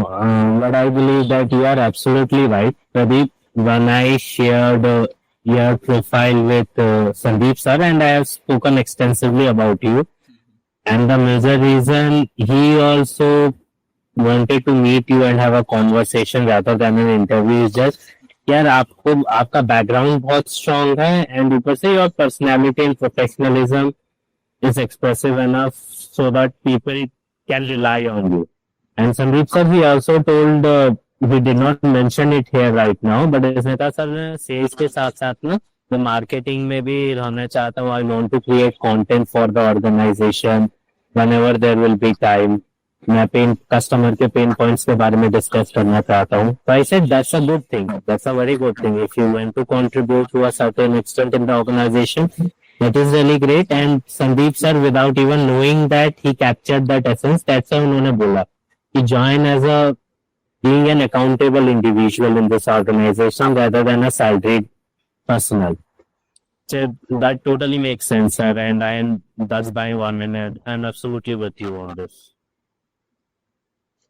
but I believe that you are absolutely right, Pradeep. When I shared your profile with Sandeep sir, and I have spoken extensively about you, and the major reason he also wanted to meet you and have a conversation rather than an interview is just यार आपको आपका background बहुत strong है and ऊपर से your personality and professionalism is expressive enough so that people can rely on you. And Sandeep sir, he also told, we did not mention it here right now, but इसने कहा sir मैं sales के साथ साथ ना मैं marketing में भी रहना चाहता हूँ. I want to create content for the organisation whenever there will be time. मैं पेन कस्टमर के पेन पॉइंट्स के बारे में डिस्कस करना चाहता हूँ. So I said that's a good thing. That's a very good thing. If you want to contribute to a certain extent in the organization, that is really great. And Sandeep sir, without even knowing that, he captured that essence. That's why उन्होंने बोला कि join as a being an accountable individual in this organization rather than a salaried personnel. So that totally makes sense, sir. And that's by 1 minute. I'm absolutely with you on this.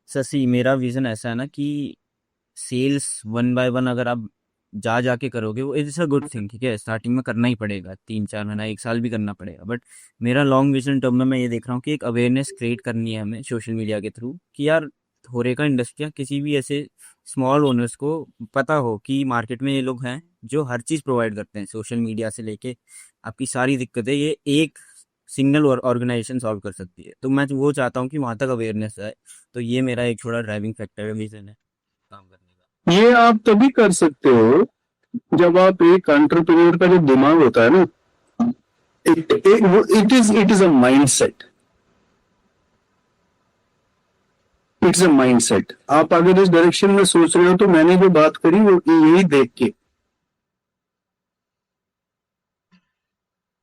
ससी मेरा vision ऐसा है ना कि sales 1 by 1 अगर आप जाके करोगे वो इट्स अ गुड थिंग, ठीक है. स्टार्टिंग में करना ही पड़ेगा, 3-4 महीना 1 साल भी करना पड़ेगा. बट मेरा लॉन्ग विजन टर्म में मैं ये देख रहा हूँ कि एक अवेयरनेस क्रिएट करनी है हमें सोशल मीडिया के थ्रू कि यार होरेका इंडस्ट्री किसी भी ऐसे स्मॉल ओनर्स को पता हो कि मार्केट में ये लोग हैं जो हर चीज़ प्रोवाइड करते हैं. सोशल मीडिया से लेके आपकी सारी दिक्कतें ये एक सिंगल ऑर्गेनाइजेशन सॉल्व कर सकती है. तो मैं वो चाहता हूँ कि वहाँ तक अवेयरनेस आए. तो ये मेरा एक थोड़ा ड्राइविंग फैक्टर है, विजन है काम करने का. ये आप तभी कर सकते हो जब आप एक एंटरप्रेन्योर का जो दिमाग होता है ना, it is a mindset. It's a mindset. आप अगर इस डायरेक्शन में सोच रहे हो तो मैंने जो बात करी वो यही देख के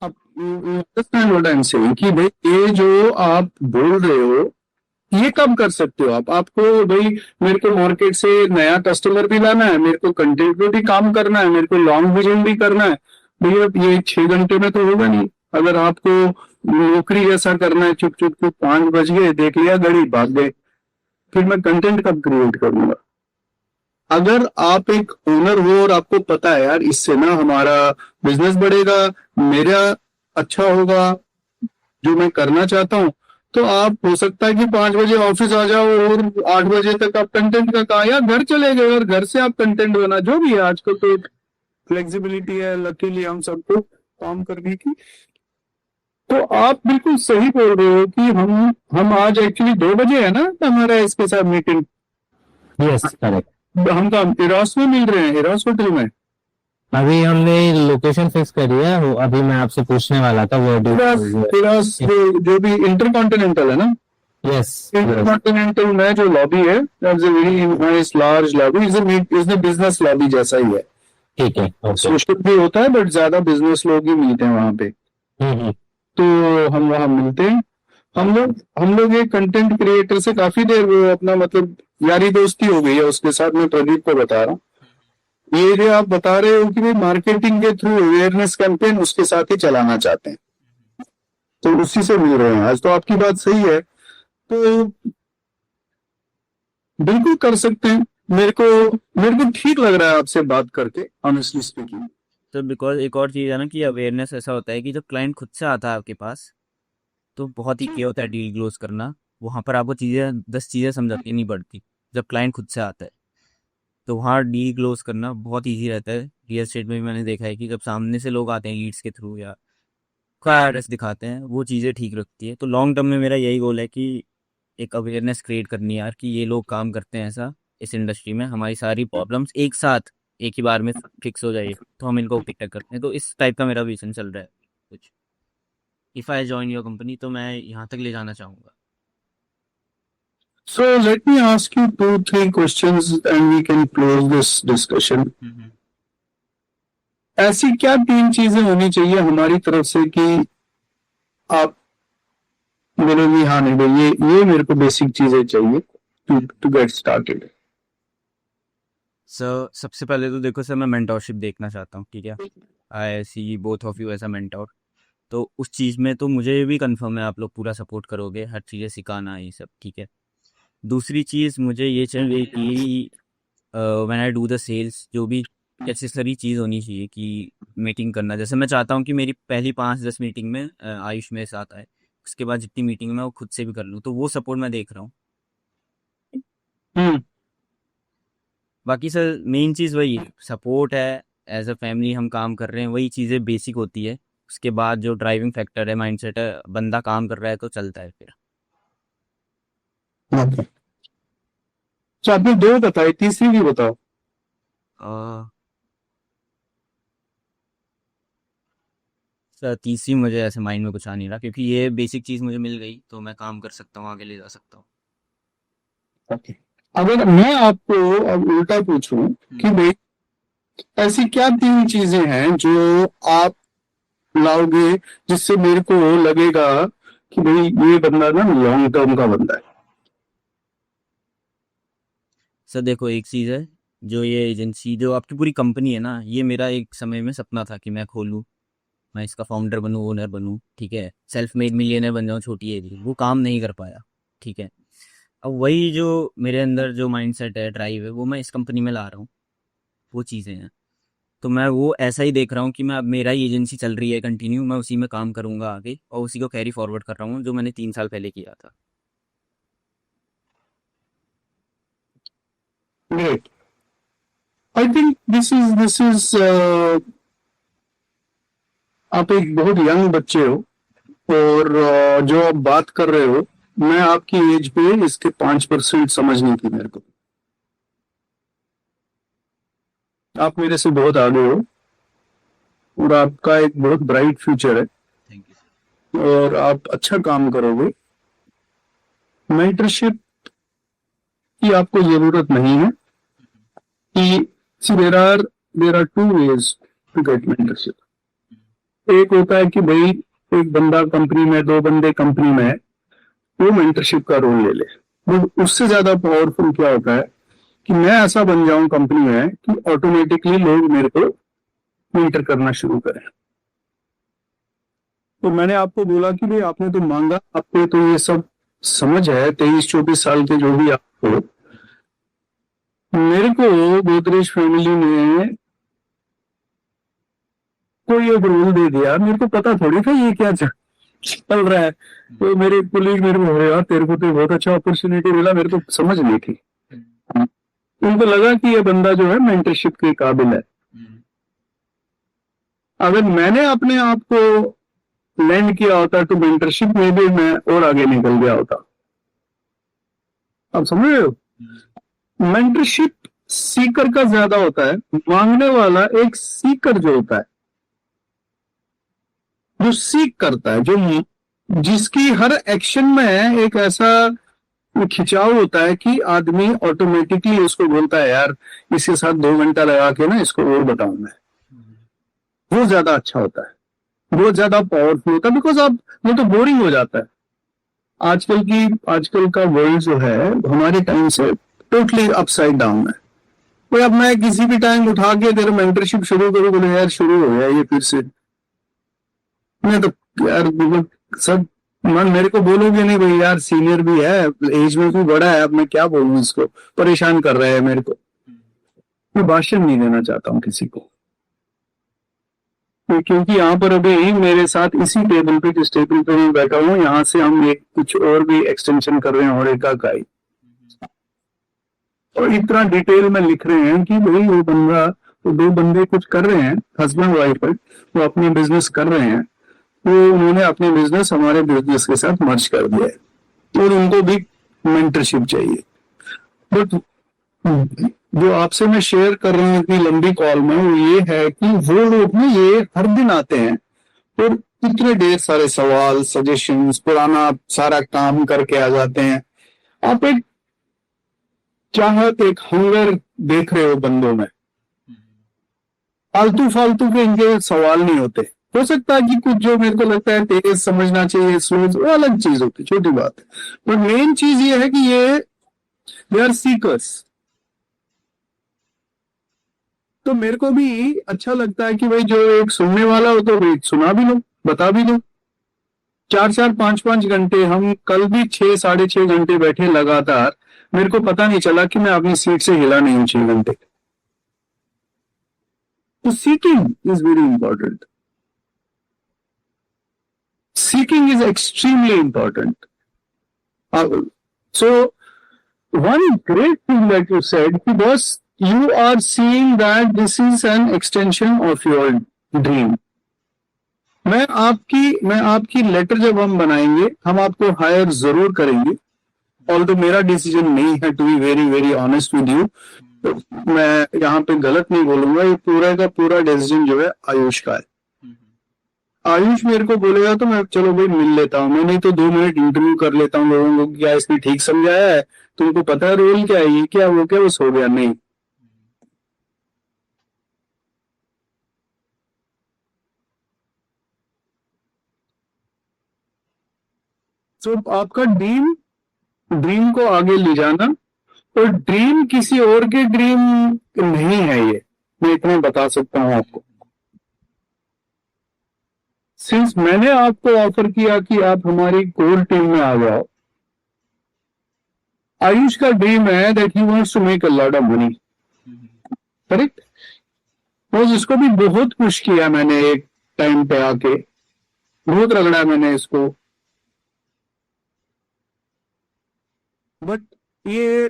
आप understand what I am saying कि भाई ये जो आप बोल रहे हो ये कब कर सकते हो आप. आपको भाई मेरे को मार्केट से नया कस्टमर भी लाना है, मेरे को कंटेंट पे भी काम करना है, मेरे को लॉन्ग विजन भी करना है. भैया ये 6 घंटे में तो होगा नहीं. अगर आपको नौकरी जैसा करना है, चुप चुप को 5 बज गए देख लिया घड़ी भाग गए, फिर मैं कंटेंट कब क्रिएट करूंगा. अगर आप एक ओनर हो और आपको पता है यार इससे ना हमारा बिजनेस बढ़ेगा, मेरा अच्छा होगा, जो मैं करना चाहता हूं, तो आप हो सकता है कि 5 बजे ऑफिस आ जाओ और 8 बजे तक आप कंटेंट का कहा या घर चले गए और घर से आप कंटेंट बना, जो भी है. आजकल तो फ्लेक्सिबिलिटी है लकीली हम सबको काम करने की. तो आप बिल्कुल सही बोल रहे हो कि हम आज एक्चुअली 2 बजे है ना हमारा इसके साथ मीटिंग. Yes, correct. हम काम इरास में मिल रहे हैं, इरास होटल में. अभी हमने लोकेशन फिक्स करी है. अभी मैं आपसे पूछने वाला था वो इरास जो भी इंटरकॉन्टिनेंटल है ना. यस, इंटरकॉन्टिनेंटल में जो लॉबी है, that's a very nice large lobby. Is business lobby जैसा ही है. ठीक है. सोशल भी होता है बट ज्यादा बिजनेस लोग ही मिलते हैं वहां पे. तो हम वहां मिलते हैं. हम लोग एक कंटेंट क्रिएटर से काफी देर वो अपना मतलब यारी दोस्ती हो गई है उसके साथ. मैं प्रदीप को बता रहा हूँ ये जो आप बता रहे हो कि भाई मार्केटिंग के थ्रू अवेयरनेस कैंपेन उसके साथ ही चलाना चाहते हैं, तो उसी से मिल रहे हैं आज. तो आपकी बात सही है, तो बिल्कुल कर सकते हैं. मेरे को ठीक लग रहा है आपसे बात करके, ऑनेस्टली स्पीकिंग. तो बिकॉज एक और चीज़ है ना कि अवेयरनेस ऐसा होता है कि जब क्लाइंट खुद से आता है आपके पास तो बहुत ही क्या होता है डील क्लोज करना. वहाँ पर आपको 10 चीज़ें समझानी नहीं पड़ती जब क्लाइंट खुद से आता है. तो वहाँ डील क्लोज करना बहुत ईजी रहता है. रियल एस्टेट में भी मैंने देखा है कि जब सामने से लोग आते हैं लीड्स के थ्रू या का एड्रेस दिखाते हैं, वो चीज़ें ठीक रखती है. तो लॉन्ग टर्म में मेरा यही गोल है कि एक अवेयरनेस क्रिएट करनी है यार कि ये लोग काम करते हैं ऐसा इस इंडस्ट्री में, हमारी सारी प्रॉब्लम्स एक साथ एक ही बार में फिक्स हो जाए तो हम इनको पिक करते हैं. तो इस टाइप का मेरा विजन चल रहा है कुछ. If I join your company तो मैं यहाँ तक ले जाना चाहूँगा. So let me ask you 2-3 questions and we can close this discussion. ऐसी क्या 3 चीजें होनी चाहिए हमारी तरफ से कि आप बोलोगे हाँ नहीं भाई ये मेरे को बेसिक चीजें चाहिए टू गेट स्टार्टेड. सर सबसे पहले तो देखो सर मैं मेंटोरशिप देखना चाहता हूँ, ठीक है. I see both of you as a mentor. तो उस चीज़ में तो मुझे भी कंफर्म है आप लोग पूरा सपोर्ट करोगे, हर चीज़ें सिखाना ये सब, ठीक है. दूसरी चीज़ मुझे ये चाहिए कि when I do the sales, जो भी नेसेसरी चीज़ होनी चाहिए कि मीटिंग करना, जैसे मैं चाहता हूँ कि मेरी पहली 5-10 मीटिंग में आयुष मेरे साथ आए, उसके बाद जितनी मीटिंग मैं वो खुद से भी कर लूँ, तो वो सपोर्ट मैं देख रहा हूँ। हम्म। बाकी सर मेन चीज़ वही है, सपोर्ट है, एज अ फैमिली हम काम कर रहे हैं, वही चीज़ें बेसिक होती है। उसके बाद जो ड्राइविंग फैक्टर है, माइंडसेट है, बंदा काम कर रहा है तो चलता है फिर। ओके, तो आपने 2 बताई, तीसरी भी बताओ। अ, सर तीसरी मुझे ऐसे माइंड में कुछ आ नहीं रहा, क्योंकि ये बेसिक चीज़ मुझे मिल गई तो मैं काम कर सकता हूँ, आगे ले जा सकता हूँ। ओके, अगर मैं आपको अब उल्टा पूछूं कि भाई ऐसी क्या 3 चीजें हैं जो आप लाओगे जिससे मेरे को लगेगा कि भाई ये बंदा ना लॉन्ग टर्म का बंदा है। सर देखो, एक चीज़ है, जो ये एजेंसी, जो आपकी पूरी कंपनी है ना, ये मेरा एक समय में सपना था कि मैं खोलूँ, मैं इसका फाउंडर बनूँ, ओनर बनूँ, ठीक है, सेल्फ मेड मिलियनर बन जाऊँ छोटी एज में। वो काम नहीं कर पाया, ठीक है। अब वही जो मेरे अंदर जो माइंडसेट है, ड्राइव है, वो मैं इस कंपनी में ला रहा हूँ, वो चीज़ें हैं। तो मैं वो ऐसा ही देख रहा हूँ कि मैं, अब मेरा ही एजेंसी चल रही है कंटिन्यू, मैं उसी में काम करूँगा आगे, और उसी को कैरी फॉरवर्ड कर रहा हूँ जो मैंने 3 साल पहले किया था। Great, I think this is आप एक बहुत यंग बच्चे हो, और जो आप बात कर रहे हो, मैं आपकी एज पे इसके 5% समझ नहीं थी मेरे को। आप मेरे से बहुत आगे हो और आपका एक बहुत ब्राइट फ्यूचर है थैंक यू। और आप अच्छा काम करोगे। मेंटरशिप की आपको जरूरत नहीं है कि there are 2 ways to get mentorship. एक होता है कि भाई एक बंदा कंपनी में, 2 बंदे कंपनी में है, वो मेंटरशिप का रोल ले ले। वो उससे ज्यादा पावरफुल क्या होता है कि मैं ऐसा बन जाऊं कंपनी में कि ऑटोमेटिकली लोग मेरे को मेंटर करना शुरू करें। तो मैंने आपको बोला कि भाई आपने तो मांगा, आपको तो ये सब समझ है, 23-24 साल के जो भी आपको। मेरे को गोदरेज फैमिली ने कोई एक रोल दे दिया, मेरे को पता थोड़ी था ये क्या चल रहा है। तो मेरे कोलीग मेरे को, यार तेरे को तो बहुत अच्छा अपॉर्चुनिटी मिला, मेरे को समझ नहीं थी। उनको लगा कि ये बंदा जो है मेंटरशिप के काबिल है। अगर मैंने अपने आप को लैंड किया होता तो मेंटरशिप में भी मैं और आगे निकल गया होता। आप समझ रहे हो? मेंटरशिप सीकर का ज्यादा होता है, मांगने वाला एक सीकर जो होता है, जो सीख करता है, जो जिसकी हर एक्शन में एक ऐसा खिंचाव होता है कि आदमी ऑटोमेटिकली उसको बोलता है, यार इसके साथ 2 घंटा लगा के ना इसको और बताऊं मैं। वो ज्यादा अच्छा होता है, वो ज्यादा पावरफुल होता है, बिकॉज आप वो तो बोरिंग हो जाता है। आजकल का वर्ल्ड जो है हमारे टाइम से टोटली अपसाइड डाउन है। कोई अब मैं किसी भी टाइम उठा के अगर मेंटरशिप शुरू करूँ, बोले यार शुरू हो गया ये फिर से, मैं तो यार सब मन, मेरे को बोलोगे नहीं भाई यार सीनियर भी है, एज में भी बड़ा है, अब मैं क्या बोलूं, इसको परेशान कर रहे हैं मेरे को। मैं भाषण नहीं देना चाहता हूँ किसी को, क्योंकि यहाँ पर अभी मेरे साथ इसी टेबल पे, जिस टेबल पे मैं बैठा हूँ, यहाँ से हम एक कुछ और भी एक्सटेंशन कर रहे हैं और एक का ही, और इतना डिटेल में लिख रहे हैं कि भाई वो बंदा, तो 2 बंदे कुछ कर रहे हैं, हस्बैंड वाइफ है, वो अपने बिजनेस कर रहे हैं, वो उन्होंने अपने बिजनेस हमारे बिजनेस के साथ मर्ज कर दिया है और उनको भी मेंटरशिप चाहिए। बट जो आपसे मैं शेयर कर रहा हूँ इतनी लंबी कॉल में, वो ये है कि वो लोग ना ये हर दिन आते हैं और इतने ढेर सारे सवाल, सजेशंस, पुराना सारा काम करके आ जाते हैं। आप एक चाहत, एक हंगर देख रहे हो बंदों में, फालतू के इनके सवाल नहीं होते। हो सकता है कि कुछ जो मेरे को लगता है तेज समझना चाहिए, स्लो, वो अलग चीज होती, छोटी बात है। पर मेन चीज ये है कि ये दे आर सीकर्स। तो मेरे को भी अच्छा लगता है कि भाई जो एक सुनने वाला हो तो भाई सुना भी लो, बता भी दो। 4-4, 5-5 घंटे, हम कल भी 6-6.5 घंटे बैठे लगातार, मेरे को पता नहीं चला कि मैं अपनी सीट से हिला नहीं हूं 6 घंटे। तो seeking is very important, seeking is extremely important. So one great thing that you said, because you are seeing that this is an extension of your dream. मैं आपकी लेटर जब हम बनाएंगे, हम आपको हायर जरूर करेंगे। ऑल्दो मेरा डिसीजन नहीं है, to be very very honest with you, मैं यहाँ पे गलत नहीं बोलूंगा, ये पूरा का पूरा डिसीजन जो है आयुष का है। आयुष मेरे को बोलेगा तो मैं चलो भाई मिल लेता हूँ, मैं नहीं तो 2 मिनट इंटरव्यू कर लेता हूँ लोगों को, क्या इसने ठीक समझाया है, तुमको पता है रोल क्या है, ये क्या वो क्या, बस हो गया। नहीं, तो आपका ड्रीम को आगे ले जाना, और ड्रीम किसी और के ड्रीम नहीं है, ये मैं इतना बता सकता हूँ आपको। सिंस मैंने आपको ऑफर किया कि आप हमारी कोर टीम में आ जाओ, आयुष का ड्रीम है that he wants to make a lot of money, correct. और इसको भी बहुत पुश किया मैंने, एक टाइम पे आके बहुत रगड़ा मैंने इसको, बट ये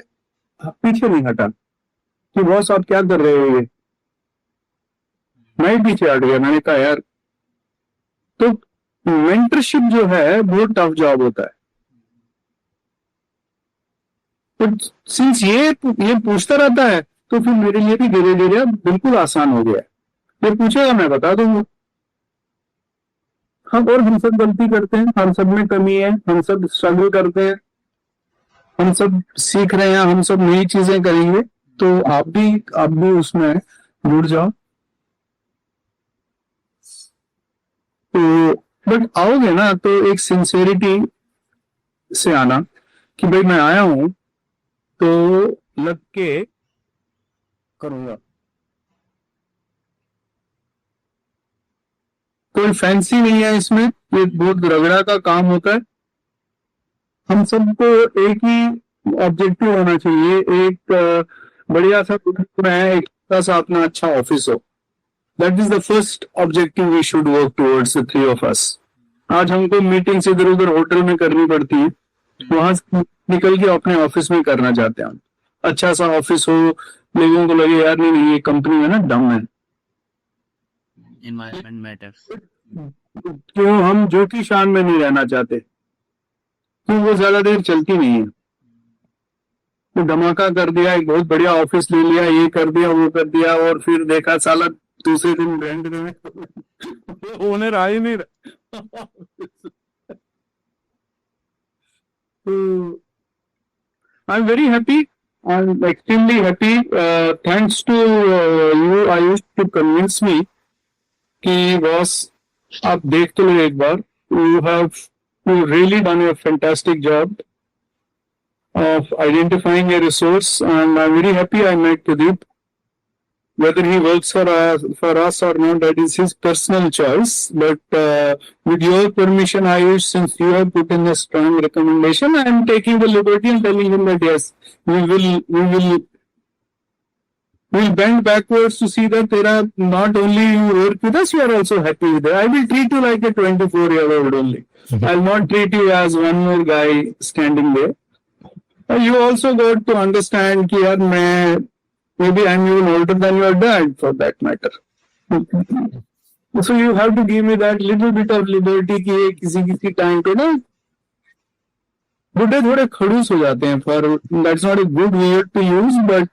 पीछे नहीं हटा कि बॉस आप क्या कर रहे हो, ये मैं ही पीछे हट गया। मैंने कहा यार, तो मेंटरशिप जो है बहुत टफ जॉब होता है, तो सिंस ये पूछता रहता है, तो फिर मेरे लिए भी धीरे धीरे बिल्कुल आसान हो गया। ये पूछेगा मैं बता दूंगा। हम सब गलती करते हैं, हम सब में कमी है, हम सब स्ट्रगल करते हैं, हम सब सीख रहे हैं, हम सब नई चीजें करेंगे, तो आप भी उसमें जुड़ जाओ। तो बट आओगे ना तो एक सिंसेरिटी से आना कि भाई मैं आया हूं तो लग के करूंगा, कोई फैंसी नहीं है इसमें, ये बहुत रगड़ा का काम होता है। हम सबको एक ही ऑब्जेक्टिव होना चाहिए, एक बढ़िया सा है, एक सा अपना अच्छा ऑफिस हो। That is the first objective we should work towards, the 3 of us। आज हमको मीटिंग्स इधर उधर होटल में करनी पड़ती है, वहां से निकल के अपने ऑफिस में करना चाहते हैं हम। अच्छा सा ऑफिस हो, लोगों को लगे यार नहीं ये कंपनी है ना डम है। Environment matters. क्यों हम जो की शान में नहीं रहना चाहते, क्यों वो ज्यादा देर चलती नहीं है। तो धमाका कर दिया, एक बहुत बढ़िया ऑफिस ले लिया, ये कर दिया वो कर दिया, और फिर देखा साला दूसरे दिन रेंट में ओनर आ ही नहीं रहा। I am very happy, I am extremely happy, thanks to you Ayush to convince me कि बॉस आप देख तो लो एक बार, यू हैव really done a fantastic job of identifying a resource, and I'm very happy I met Pradeep. Whether he works for us or not, that is his personal choice. But with your permission, Ayush, since you have put in a strong recommendation, I am taking the liberty and telling him that yes, we will bend backwards to see that there are not only you work with us, you are also happy with it. I will treat you like a 24-year-old only. I'll not treat you as one more guy standing there. You also got to understand कि यार मैं, maybe I'm even older than your dad for that matter. So you have to give me that little bit of liberty कि ये किसी time पे ना बुढ़े थोड़े खड़ूस हो जाते हैं, for that's not a good word to use, but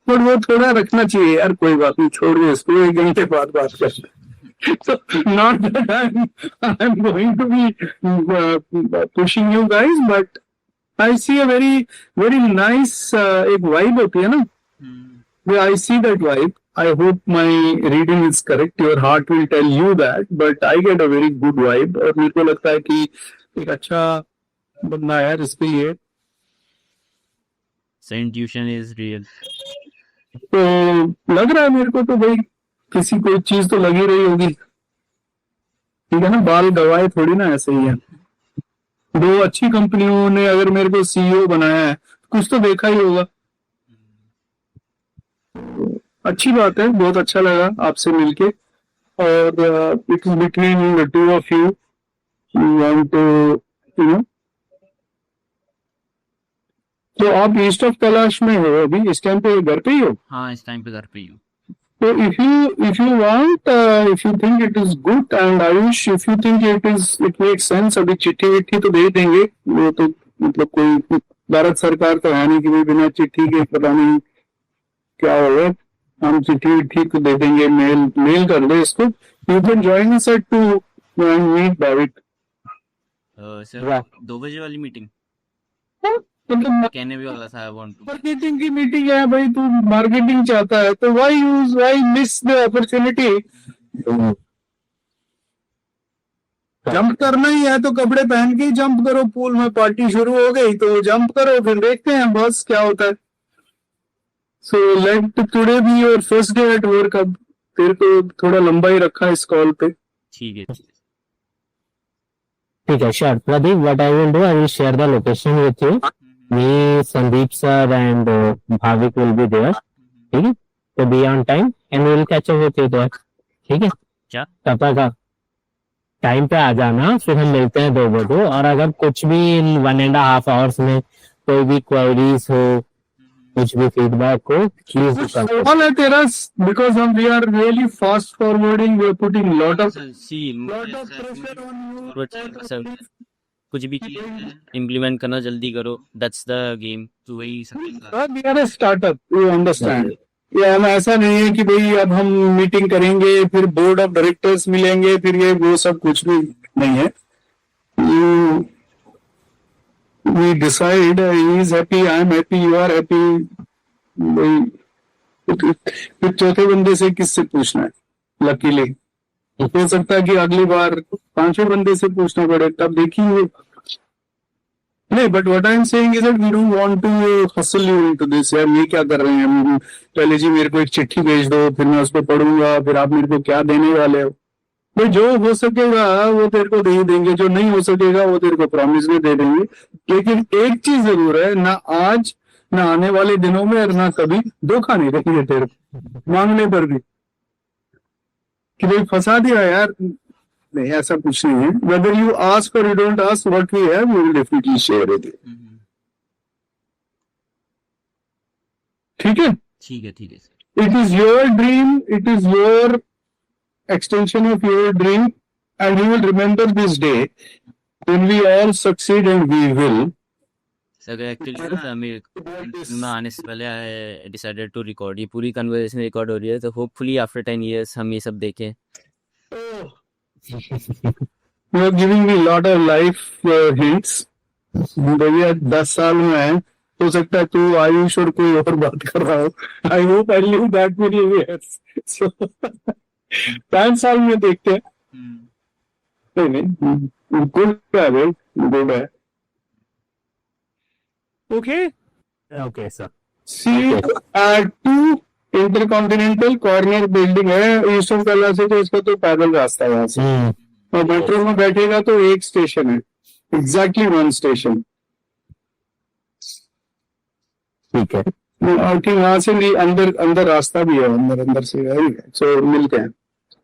वो थोड़ा रखना चाहिए यार। कोई बात नहीं, छोड़िए इसको, 1 घंटे बाद बात करते हैं। So not that I'm going to be pushing you guys, but I see a very very nice एक vibe होती है ना, I see that vibe. I hope my reading is correct. Your heart will tell you that, but I get a very good vibe, और मेरे को लगता है कि एक अच्छा बंदा है यार इसके ये। So intuition is real. तो लग रहा है मेरे को तो भाई किसी कोई चीज तो लगी रही होगी, ठीक है ना, बाल गवाए थोड़ी ना, ऐसे ही है। 2 अच्छी कंपनियों ने अगर मेरे को CEO बनाया है, कुछ तो देखा ही होगा। अच्छी बात है, बहुत अच्छा लगा आपसे मिलके। और it is between the two of you, want to you know. तो आप ईस्ट ऑफ कैलाश में हो अभी इस टाइम पे, घर पे ही हो? हाँ, इस टाइम पे घर पे ही हूँ। So if you want, if you think it is good, and Ayush, if you think it makes sense, अभी चिट्ठी विट्ठी तो भेज देंगे। वो तो मतलब कोई भारत सरकार तो है नहीं कि भाई बिना चिट्ठी के पता नहीं क्या होगा। हम चिट्ठी विट्ठी तो दे देंगे, मेल कर दे इसको। You can join us at 2 and meet David. Sir 2 बजे वाली मीटिंग मतलब कहने भी वाला था, आई वांट टू। मार्केटिंग की मीटिंग है भाई, तू मार्केटिंग चाहता है तो why miss the opportunity? Jump करना ही है तो कपड़े पहन के ही जंप करो, पूल में पार्टी शुरू हो गई तो जंप करो, फिर देखते हैं बस क्या होता है। So let today be your first day at work. अब तेरे को थोड़ा लंबा ही रखा इस कॉल पे। ठीक है। ठीक है, sure Pradeep, what I will do, I will share the location with you. Me, Sandeep sir and Bhavik will be there. ठीक है, तो be on time and we'll catch up with you there. ठीक है, क्या? तब तक टाइम पे आ जाना, फिर हम मिलते हैं 2 बजे। और अगर कुछ भी इन 1.5 आवर्स में कोई भी क्वेरीज हो, कुछ भी फीडबैक हो, प्लीज सवाल है तेरा, बिकॉज हम we are really fast forwarding, we are putting lot of pressure on you. कुछ भी चीज इम्प्लीमेंट करना जल्दी करो, दैट्स द गेम। तो वही सब we are a startup, you understand. ये हम ऐसा नहीं है कि भाई अब हम मीटिंग करेंगे, फिर बोर्ड ऑफ डायरेक्टर्स मिलेंगे, फिर ये वो सब कुछ भी नहीं है। We decide, he is happy, I am happy, you are happy. फिर चौथे बंदे से किससे पूछना है? लकीली हो सकता है कि अगली बार 5वें बंदे से पूछना पड़े, तब देखिए। नहीं, but what I am saying is that we don't want to hustle you into this. यार ये क्या कर रहे हैं? पहले जी मेरे को एक चिट्ठी भेज दो, फिर मैं उसको पढ़ूंगा, फिर आप मेरे को क्या देने वाले हो? भाई जो हो सकेगा वो तेरे को दे ही देंगे, जो नहीं हो सकेगा वो तेरे को प्रॉमिस में दे देंगे। लेकिन एक चीज जरूर है, ना आज ना आने वाले दिनों में और ना कभी धोखा नहीं देंगे तेरे को मांगने पर भी कि भाई फंसा दिया यार। नहीं, ऐसा कुछ नहीं है। Whether you ask or you don't ask, what we have we will definitely share with you. ठीक है, ठीक है। ठीक है sir. It is your dream, it is your extension of your dream, and you will remember this day when we all succeed, and we will. Sir actually ना मैं आने से पहले आई डिसाइडेड टू रिकॉर्ड, ये पूरी conversation record हो रही है, तो होपफुली आफ्टर 10 years हम ये सब देखें। You are giving me lot of life hints. भैया 10 साल में है, हो सकता है तू आयुष और कोई और बात कर रहा हो। I hope I live that many years. So 5 साल में देखते हैं। नहीं, गुड है भाई, गुड है। Okay okay sir. C eight 2 Intercontinental corner building है ईस्ट ऑफ कैलाश से, तो इसका तो पैदल रास्ता है वहां से। और मेट्रो में बैठेगा तो एक स्टेशन है, एग्जैक्टली 1 स्टेशन। ठीक है, आई थिंक वहां से भी अंदर रास्ता भी है, अंदर से है। सो मिलते हैं।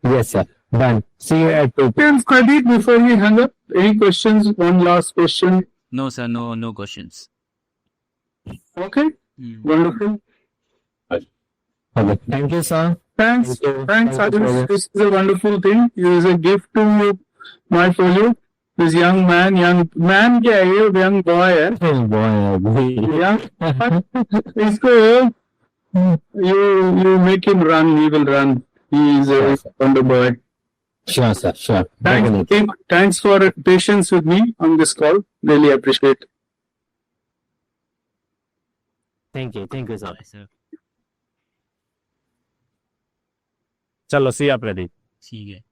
yes sir, done, see you at 2 p.m. Pradeep, before we hang up, any questions? One last question. No sir, no questions. Okay, wonderful. Okay, thank you sir. Thanks, Thank you. thanks, Thank you, Ayush. brother. This is a wonderful thing. It is a gift to my folio. This young man क्या है ये? Young boy है। Oh boy, Young, इसको you make him run. He will run. He is a wonder boy. sure sir, sure, definitely. Thanks for patience with me on this call. Really appreciate. Thank you sir. Sir चलो, see you Pradeep. ठीक है।